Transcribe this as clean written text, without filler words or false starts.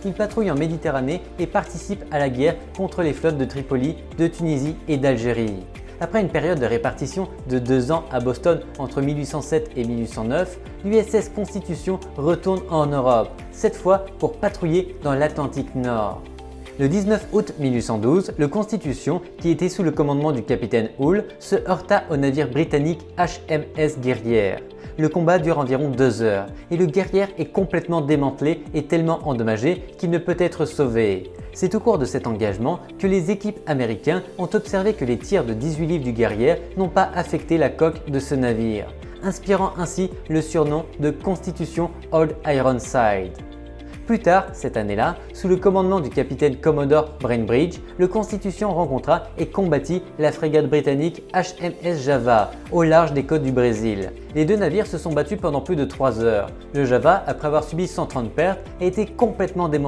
il patrouille en Méditerranée et participe à la guerre contre les flottes de Tripoli, de Tunisie et d'Algérie. Après une période de répartition de 2 ans à Boston entre 1807 et 1809, l'USS Constitution retourne en Europe, cette fois pour patrouiller dans l'Atlantique Nord. Le 19 août 1812, le Constitution, qui était sous le commandement du capitaine Hull, se heurta au navire britannique HMS Guerrière. Le combat dure environ 2 heures et le Guerrière est complètement démantelé et tellement endommagé qu'il ne peut être sauvé. C'est au cours de cet engagement que les équipes américaines ont observé que les tirs de 18 livres du Guerrière n'ont pas affecté la coque de ce navire, inspirant ainsi le surnom de Constitution Old Ironside. Plus tard, cette année-là, sous le commandement du capitaine Commodore Bainbridge, le Constitution rencontra et combattit la frégate britannique HMS Java au large des côtes du Brésil. Les deux navires se sont battus pendant plus de 3 heures. Le Java, après avoir subi 130 pertes, a été complètement démantelé